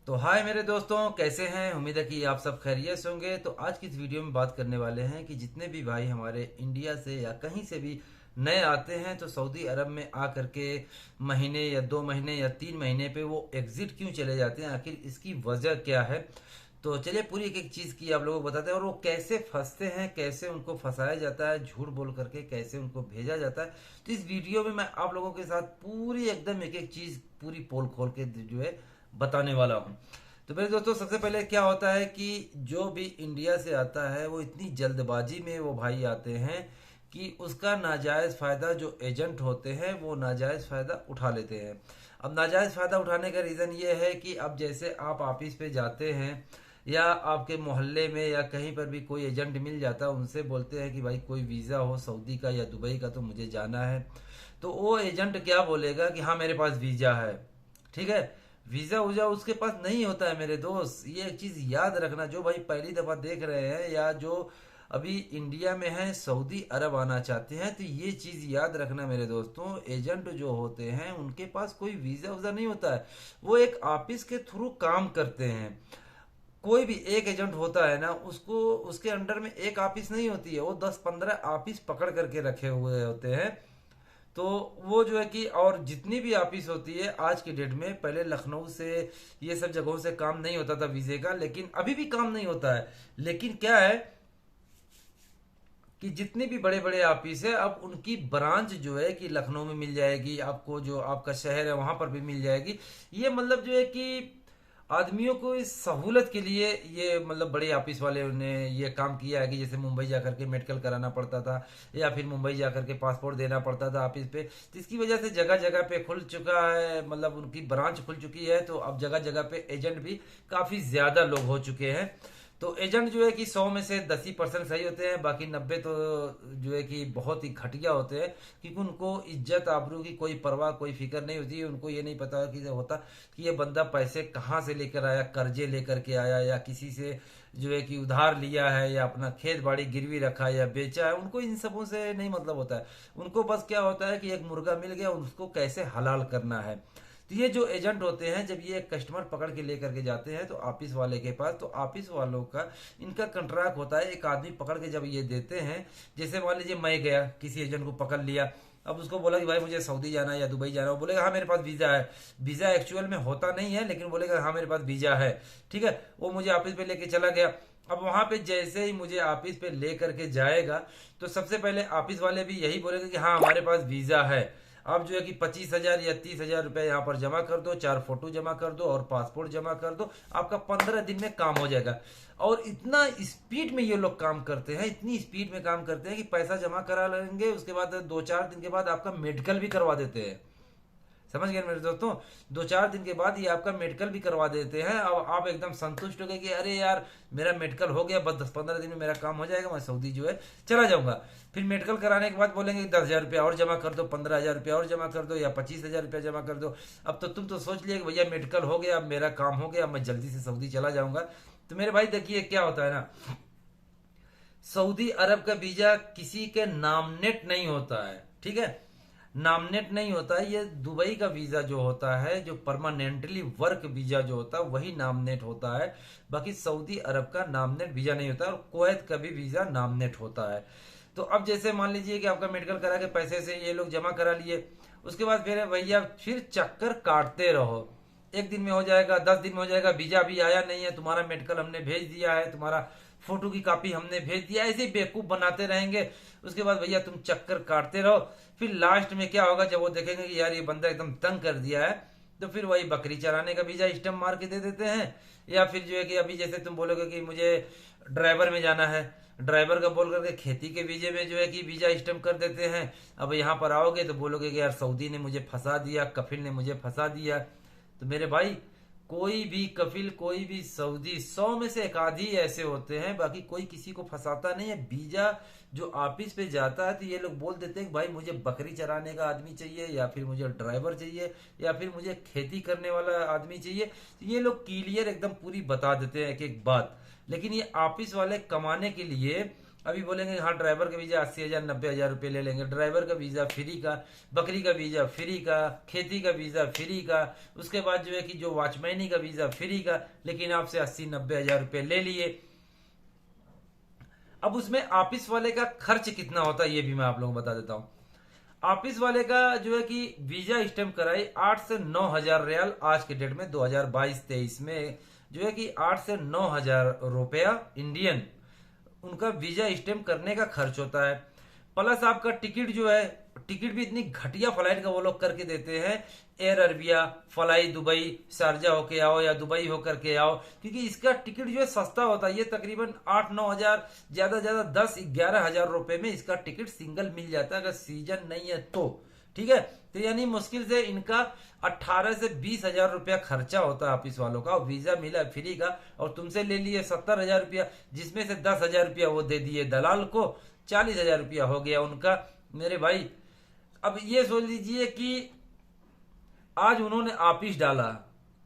तो हाय मेरे दोस्तों, कैसे हैं। उम्मीद है कि आप सब खैरियत से होंगे। तो आज की इस वीडियो में बात करने वाले हैं कि जितने भी भाई हमारे इंडिया से या कहीं से भी नए आते हैं तो सऊदी अरब में आ करके महीने या 2 महीने या 3 महीने पे वो एग्जिट क्यों चले जाते हैं, आखिर इसकी वजह क्या है। तो चलिए पूरी एक एक चीज़ की आप लोगों को बताते हैं और वो कैसे फंसते हैं, कैसे उनको फंसाया जाता है झूठ बोल करके, कैसे उनको भेजा जाता है। तो इस वीडियो में मैं आप लोगों के साथ पूरी एकदम एक एक चीज़ पूरी पोल खोल के जो है बताने वाला हूँ। तो मेरे दोस्तों, सबसे पहले क्या होता है कि जो भी इंडिया से आता है वो इतनी जल्दबाजी में वो भाई आते हैं कि उसका नाजायज़ फ़ायदा जो एजेंट होते हैं वो नाजायज़ फ़ायदा उठा लेते हैं। अब नाजायज़ फ़ायदा उठाने का रीज़न ये है कि अब जैसे आप ऑफिस पे जाते हैं या आपके मोहल्ले में या कहीं पर भी कोई एजेंट मिल जाता है, उनसे बोलते हैं कि भाई कोई वीज़ा हो सऊदी का या दुबई का तो मुझे जाना है। तो वो एजेंट क्या बोलेगा कि हाँ मेरे पास वीज़ा है, ठीक है। वीजा वूजा उसके पास नहीं होता है मेरे दोस्त। ये एक चीज याद रखना, जो भाई पहली दफा देख रहे हैं या जो अभी इंडिया में हैं सऊदी अरब आना चाहते हैं, तो ये चीज याद रखना मेरे दोस्तों। एजेंट जो होते हैं उनके पास कोई वीजा वूजा नहीं होता है, वो एक ऑफिस के थ्रू काम करते हैं। कोई भी एक एजेंट होता है ना, उसको उसके अंडर में एक ऑफिस नहीं होती है, वो 10-15 ऑफिस पकड़ करके रखे हुए होते हैं। तो वो जो है कि और जितनी भी ऑफिस होती है आज की डेट में, पहले लखनऊ से ये सब जगहों से काम नहीं होता था वीजे का, लेकिन अभी भी काम नहीं होता है। लेकिन क्या है कि जितने भी बड़े बड़े ऑफिस है अब उनकी ब्रांच जो है कि लखनऊ में मिल जाएगी आपको, जो आपका शहर है वहां पर भी मिल जाएगी। ये मतलब जो है कि आदमियों को इस सहूलत के लिए ये मतलब बड़े ऑफिस वाले ने ये काम किया है कि जैसे मुंबई जाकर के मेडिकल कराना पड़ता था या फिर मुंबई जाकर के पासपोर्ट देना पड़ता था ऑफिस पे, तो इसकी वजह से जगह जगह पे खुल चुका है, मतलब उनकी ब्रांच खुल चुकी है। तो अब जगह जगह पे एजेंट भी काफी ज्यादा लोग हो चुके हैं। तो एजेंट जो है कि 100 में से 10 ही परसेंट सही होते हैं, बाकी 90 तो जो है कि बहुत ही घटिया होते हैं। क्योंकि उनको इज्जत आबरू की कोई परवाह कोई फिक्र नहीं होती है। उनको ये नहीं पता कि होता कि ये बंदा पैसे कहाँ से लेकर आया, कर्जे लेकर के आया या किसी से जो है कि उधार लिया है या अपना खेत बाड़ी गिरवी रखा है या बेचा है। उनको इन सबों से नहीं मतलब होता है। उनको बस क्या होता है कि एक मुर्गा मिल गया, उसको कैसे हलाल करना है। तो ये जो एजेंट होते हैं जब ये कस्टमर पकड़ के लेकर के जाते हैं तो ऑफिस वाले के पास, तो ऑफिस वालों का इनका कंट्रैक्ट होता है। एक आदमी पकड़ के जब ये देते हैं, जैसे मान लीजिए मैं गया किसी एजेंट को पकड़ लिया, अब उसको बोला कि भाई मुझे सऊदी जाना है या दुबई जाना है, वो बोलेगा हाँ मेरे पास वीजा है। वीजा एक्चुअल में होता नहीं है, लेकिन बोलेगा हाँ मेरे पास वीजा है, ठीक है। वो मुझे ऑफिस पे लेके चला गया। अब वहां पे जैसे ही मुझे ऑफिस पे ले करके जाएगा, तो सबसे पहले ऑफिस वाले भी यही बोलेंगे कि हाँ हमारे पास वीजा है। आप जो है कि 25,000 या 30,000 रुपए यहाँ पर जमा कर दो, 4 फोटो जमा कर दो और पासपोर्ट जमा कर दो, आपका 15 दिन में काम हो जाएगा। और इतना स्पीड में ये लोग काम करते हैं, इतनी स्पीड में काम करते हैं कि पैसा जमा करा लेंगे, उसके बाद 2-4 दिन के बाद आपका मेडिकल भी करवा देते हैं। समझ गए मेरे दोस्तों। 2-4 दिन के बाद ये आपका मेडिकल भी करवा देते हैं। अब आप एकदम संतुष्ट हो गए कि अरे यार मेरा मेडिकल हो गया, बस 10-15 दिन में मेरा काम हो जाएगा, मैं सऊदी जो है चला जाऊंगा। फिर मेडिकल कराने के बाद बोलेंगे 10,000 रुपया और जमा कर दो, 15,000 रुपया और जमा कर दो या 25,000 रुपया जमा कर दो। अब तो तुम तो सोच लिया कि भैया मेडिकल हो गया, अब मेरा काम हो गया, अब मैं जल्दी से सऊदी चला जाऊंगा। तो मेरे भाई देखिए क्या होता है ना, सऊदी अरब का वीजा किसी के नामनेट नहीं होता है, ठीक है। नामनेट नहीं होता है। ये दुबई का वीजा जो होता है, जो परमानेंटली वर्क वीजा जो होता है वही नामनेट होता है। बाकी सऊदी अरब का नामनेट वीजा नहीं होता है, और कुवैत का भी वीजा नामनेट होता है। तो अब जैसे मान लीजिए कि आपका मेडिकल करा के पैसे से ये लोग जमा करा लिए, उसके बाद फिर भैया फिर चक्कर काटते रहो। एक दिन में हो जाएगा, 10 दिन में हो जाएगा, वीजा भी आया नहीं है, तुम्हारा मेडिकल हमने भेज दिया है, तुम्हारा फोटो की कॉपी हमने भेज दिया, ऐसे ही बेवकूफ बनाते रहेंगे। उसके बाद भैया तुम चक्कर काटते रहो। फिर लास्ट में क्या होगा, जब वो देखेंगे कि यार ये बंदा एकदम तंग कर दिया है, तो फिर वही बकरी चराने का वीजा स्टम्प मार के दे देते हैं। या फिर जो है कि अभी जैसे तुम बोलोगे कि मुझे ड्राइवर में जाना है, ड्राइवर का बोल करके खेती के वीजे में जो है कि वीजा स्टम्प कर देते हैं। अब यहाँ पर आओगे तो बोलोगे कि यार सऊदी ने मुझे फंसा दिया, कफिल ने मुझे फंसा दिया। तो मेरे भाई, कोई भी कफिल, कोई भी सऊदी 100 में से एक आधी ऐसे होते हैं, बाकी कोई किसी को फंसाता नहीं है। वीजा जो ऑफिस पे जाता है तो ये लोग बोल देते हैं कि भाई मुझे बकरी चराने का आदमी चाहिए, या फिर मुझे ड्राइवर चाहिए, या फिर मुझे खेती करने वाला आदमी चाहिए। तो ये लोग क्लियर एकदम पूरी बता देते हैं एक एक बात। लेकिन ये ऑफिस वाले कमाने के लिए अभी बोलेंगे हाँ ड्राइवर का वीजा 80,000 90,000 रुपये ले लेंगे, ड्राइवर का वीजा फ्री का, बकरी का वीजा फ्री का, खेती का वीजा फ्री का, उसके बाद जो है कि जो वॉचमैनी का वीजा फ्री का, लेकिन आपसे 80-90,000 रुपये ले लिए। अब उसमें ऑफिस वाले का खर्च कितना होता है ये भी मैं आप लोगों को बता देता हूँ। ऑफिस वाले का जो है कि वीजा स्टैंप कराई 8 से 9 हजार रियाल, आज के डेट में 2022-23 में जो है कि 8 से 9 हजार रुपया इंडियन उनका वीजा स्टैम्प करने का खर्च होता है। प्लस आपका टिकट जो है, टिकट भी इतनी घटिया फ्लाइट का वो लोग करके देते हैं, air Arabia fly Dubai Sharjah होके आओ या दुबई होकर के आओ, क्योंकि इसका टिकट जो है सस्ता होता है। ये तकरीबन 8-9 हजार, ज्यादा ज्यादा 10-11 हजार रुपए में इसका टिकट सिंगल मिल जाता है, अगर सीजन नहीं है तो। ठीक है, तो यानी मुश्किल से इनका 18 से 20 हजार रुपया खर्चा होता है ऑफिस वालों का, और वीजा मिला फ्री का, और तुमसे ले लिए 70 हजार रुपया, जिसमें से 10 हजार रुपया वो दे दिए दलाल को, 40 हजार रुपया हो गया उनका मेरे भाई। अब ये सोच लीजिए कि आज उन्होंने ऑफिस डाला,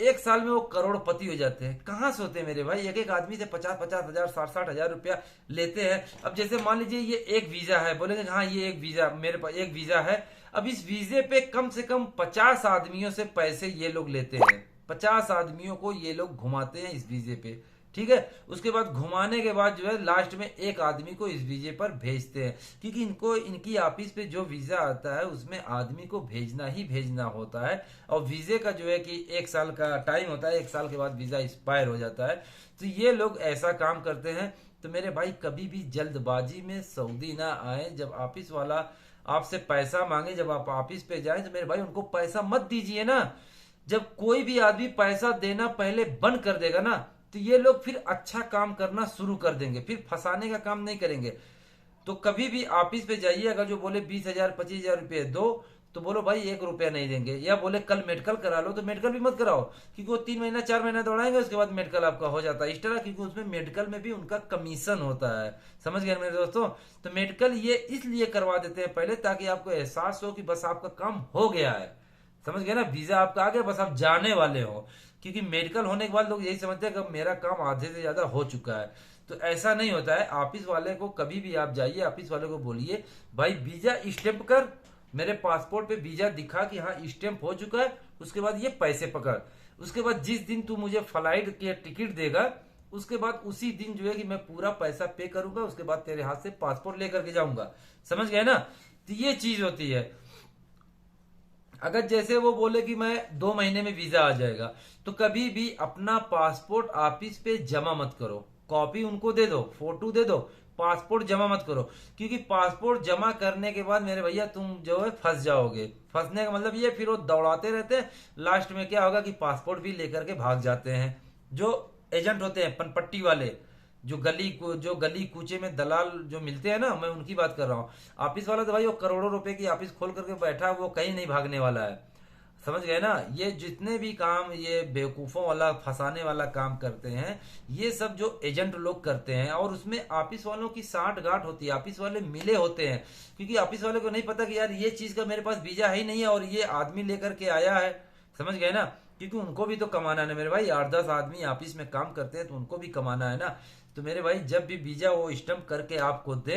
एक साल में वो करोड़पति हो जाते हैं। कहां से होते हैं मेरे भाई, एक एक आदमी से 50-50 हजार 60-60 हजार रुपया लेते हैं। अब जैसे मान लीजिए ये एक वीजा है, बोलेंगे हाँ ये एक वीजा, मेरे पास एक वीजा है। अब इस वीजे पे कम से कम 50 आदमियों से पैसे ये लोग लेते हैं, 50 आदमियों को ये लोग घुमाते हैं इस वीजे पे। ठीक है, उसके बाद घुमाने के बाद जो है लास्ट में एक आदमी को इस वीजे पर भेजते हैं, क्योंकि इनको इनकी ऑफिस पे जो वीजा आता है उसमें आदमी को भेजना ही भेजना होता है, और वीजे का जो है कि 1 साल का टाइम होता है, 1 साल के बाद वीजा एक्सपायर हो जाता है। तो ये लोग ऐसा काम करते हैं। तो मेरे भाई कभी भी जल्दबाजी में सऊदी ना आए। जब ऑफिस वाला आपसे पैसा मांगे, जब आप ऑफिस पे जाए, तो मेरे भाई उनको पैसा मत दीजिए ना। जब कोई भी आदमी पैसा देना पहले बंद कर देगा ना, तो ये लोग फिर अच्छा काम करना शुरू कर देंगे, फिर फंसाने का काम नहीं करेंगे। तो कभी भी ऑफिस पे जाइए, अगर जो बोले 20,000 25,000 रुपये दो, तो बोलो भाई 1 रुपया नहीं देंगे। या बोले कल मेडिकल करा लो, तो मेडिकल भी मत कराओ, क्योंकि वो 3 महीना 4 महीना दौड़ाएंगे, उसके बाद मेडिकल आपका हो जाता है इस तरह, क्योंकि उसमें मेडिकल में भी उनका कमीशन होता है। समझ गए मेरे दोस्तों। तो मेडिकल ये इसलिए करवा देते हैं पहले, ताकि आपको एहसास हो कि बस आपका काम हो गया है। समझ गए ना, वीजा आपका आ गया, बस आप जाने वाले हो। क्योंकि मेडिकल होने के बाद लोग यही समझते हैं कि मेरा काम आधे से ज्यादा हो चुका है। तो ऐसा नहीं होता है। ऑफिस वाले को कभी भी आप जाइए, ऑफिस वाले को बोलिए भाई वीजा स्टैंप कर, मेरे पासपोर्ट पे वीजा दिखा कि हाँ स्टैंप हो चुका है, उसके बाद ये पैसे पकड़। उसके बाद जिस दिन तू मुझे फ्लाइट के टिकट देगा, उसके बाद उसी दिन जो है कि मैं पूरा पैसा पे करूंगा, उसके बाद तेरे हाथ से पासपोर्ट लेकर के जाऊंगा। समझ गए ना। तो ये चीज होती है। अगर जैसे वो बोले कि मैं 2 महीने में वीजा आ जाएगा, तो कभी भी अपना पासपोर्ट ऑफिस पे जमा मत करो, कॉपी उनको दे दो, फोटो दे दो, पासपोर्ट जमा मत करो। क्योंकि पासपोर्ट जमा करने के बाद मेरे भैया तुम जो है फंस जाओगे। फंसने का मतलब ये, फिर वो दौड़ाते रहते हैं, लास्ट में क्या होगा कि पासपोर्ट भी लेकर के भाग जाते हैं। जो एजेंट होते हैं पनपट्टी वाले, जो गली कूचे में दलाल जो मिलते हैं ना, मैं उनकी बात कर रहा हूँ। ऑफिस वाला तो भाई वो करोड़ों रुपए की ऑफिस खोल करके बैठा है, वो कहीं नहीं भागने वाला है। समझ गए ना। ये जितने भी काम ये बेवकूफों वाला फंसाने वाला काम करते हैं, ये सब जो एजेंट लोग करते हैं, और उसमें ऑफिस वालों की साठ गांठ होती है, ऑफिस वाले मिले होते हैं। क्योंकि ऑफिस वाले को नहीं पता कि यार ये चीज का मेरे पास वीजा ही नहीं है, और ये आदमी लेकर के आया है। समझ गए ना। क्योंकि उनको भी तो कमाना है ना मेरे भाई, 8-10 आदमी ऑफिस में काम करते हैं, तो उनको भी कमाना है ना। तो मेरे भाई जब भी वीजा वो स्टैंप करके आपको दे,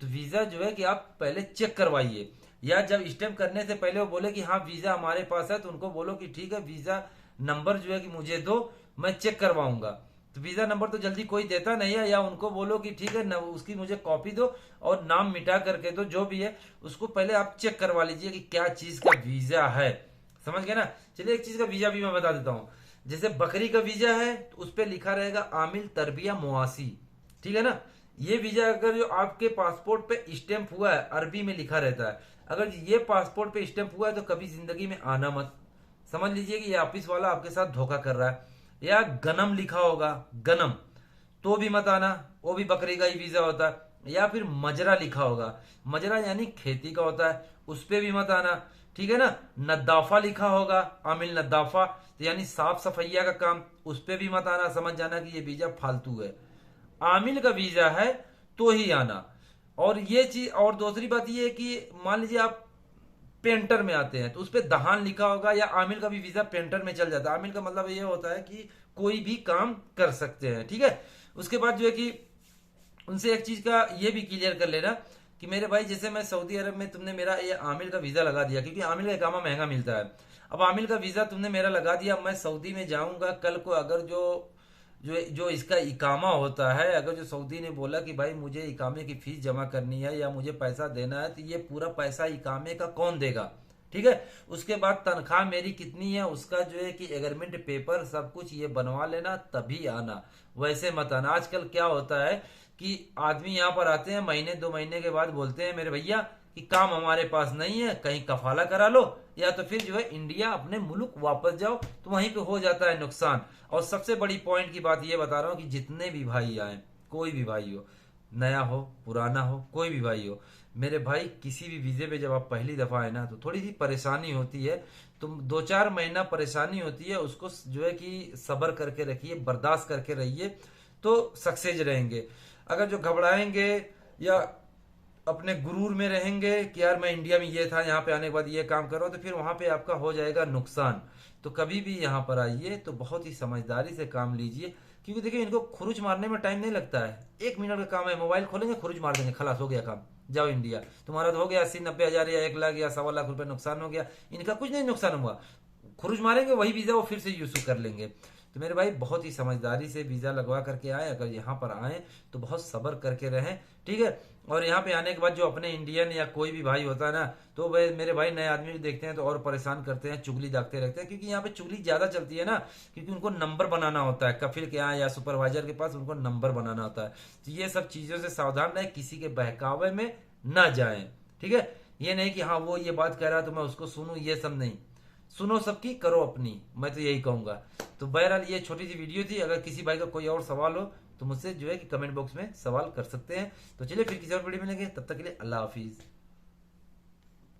तो वीजा जो है कि आप पहले चेक करवाइए। या जब स्टैंप करने से पहले वो बोले कि हाँ वीजा हमारे पास है, तो उनको बोलो कि ठीक है वीजा नंबर जो है कि मुझे दो, मैं चेक करवाऊंगा। तो वीजा नंबर तो जल्दी कोई देता नहीं है। या उनको बोलो कि ठीक है उसकी मुझे कॉपी दो, और नाम मिटा करके दो, जो भी है उसको पहले आप चेक करवा लीजिए कि क्या चीज का वीजा है। समझ गए ना। चलिए एक चीज का वीजा भी मैं बता देता हूँ। जैसे बकरी का वीजा है, तो उस पर लिखा रहेगा आमिल तरबिया मुआसी। ठीक है ना। ये वीजा अगर जो आपके पासपोर्ट पे स्टैंप हुआ है, अरबी में लिखा रहता है, अगर ये पासपोर्ट पे स्टैंप हुआ है, तो कभी जिंदगी में आना मत। समझ लीजिए कि ये ऑफिस वाला आपके साथ धोखा कर रहा है। या गनम लिखा होगा, गनम, तो भी मत आना, वो भी बकरी का ही वीजा होता है। या फिर मजरा लिखा होगा, मजरा यानी खेती का होता है, उस पे भी मत आना। ठीक है ना। नद्दाफा लिखा होगा, आमिल नद्दाफा, तो यानी साफ सफैया का काम, उस पे भी मत आना। समझ जाना कि ये वीजा फालतू है। आमिल का वीजा है तो ही आना। और ये चीज, और दूसरी बात ये है कि मान लीजिए आप पेंटर में आते हैं, तो उस पर दहान लिखा होगा। या आमिल का भी वीजा पेंटर में चल जाता है। आमिल का मतलब ये होता है कि कोई भी काम कर सकते हैं। ठीक है। उसके बाद जो है कि उनसे एक चीज का ये भी क्लियर कर लेना कि मेरे भाई जैसे मैं सऊदी अरब में, तुमने मेरा ये आमिर का वीजा लगा दिया, क्योंकि आमिर का इकामा महंगा मिलता है। अब आमिर का वीजा तुमने मेरा लगा दिया, मैं सऊदी में जाऊंगा, कल को अगर जो जो जो इसका इकामा होता है, अगर जो सऊदी ने बोला कि भाई मुझे इकामे की फीस जमा करनी है या मुझे पैसा देना है, तो ये पूरा पैसा इकामे का कौन देगा? ठीक है। उसके बाद तनख्वाह मेरी कितनी है उसका जो है कि एग्रीमेंट पेपर सब कुछ ये बनवा लेना, तभी आना, वैसे मत आना। आजकल क्या होता है कि आदमी यहाँ पर आते हैं, महीने 2 महीने के बाद बोलते हैं मेरे भैया कि काम हमारे पास नहीं है, कहीं कफाला करा लो, या तो फिर जो है इंडिया अपने मुल्क वापस जाओ, तो वहीं पे हो जाता है नुकसान। और सबसे बड़ी पॉइंट की बात ये बता रहा हूँ कि जितने भी भाई आए, कोई भी भाई हो, नया हो पुराना हो, कोई भी भाई हो, मेरे भाई किसी भी वीजे पे जब आप पहली दफा आए ना, तो थोड़ी सी परेशानी होती है, तुम 2-4 महीना परेशानी होती है, उसको जो है कि सब्र करके रखिए, बर्दाश्त करके रहिए, तो सक्सेस रहेंगे। अगर जो घबराएंगे या अपने गुरूर में रहेंगे कि यार मैं इंडिया में ये था, यहाँ पे आने के बाद ये काम करो, तो फिर वहां पे आपका हो जाएगा नुकसान। तो कभी भी यहाँ पर आइए तो बहुत ही समझदारी से काम लीजिए, क्योंकि देखिए इनको खुरुच मारने में टाइम नहीं लगता है, 1 मिनट का काम है, मोबाइल खोलेंगे खुरुच मार देंगे, खलास हो गया काम, जाओ इंडिया। तुम्हारा तो हो गया 80-90 हज़ार या 1 लाख या 1.25 लाख रुपए नुकसान हो गया, इनका कुछ नहीं नुकसान हुआ, खुरुज मारेंगे, वही वीजा वो फिर से यूज कर लेंगे। तो मेरे भाई बहुत ही समझदारी से वीजा लगवा करके आए, अगर यहाँ पर आए तो बहुत सब्र करके रहें, ठीक है। और यहाँ पे आने के बाद जो अपने इंडियन या कोई भी भाई होता है ना, तो वे मेरे भाई नए आदमी को देखते हैं तो और परेशान करते हैं, चुगली दागते रहते हैं, क्योंकि यहाँ पे चुगली ज्यादा चलती है ना, क्योंकि उनको नंबर बनाना होता है, कफिल के यहाँ या सुपरवाइजर के पास उनको नंबर बनाना होता है। तो ये सब चीजों से सावधान रहे, किसी के बहकावे में ना जाए, ठीक है। ये नहीं कि हाँ वो ये बात कह रहा है तो मैं उसको सुनूं, ये सब नहीं, सुनो सबकी, करो अपनी, मैं तो यही कहूंगा। तो बहरहाल ये छोटी सी वीडियो थी, अगर किसी भाई का कोई और सवाल हो तो मुझसे जो है कि कमेंट बॉक्स में सवाल कर सकते हैं। तो चलिए फिर किसी और वीडियो में मिलेंगे, तब तक के लिए अल्लाह हाफिज।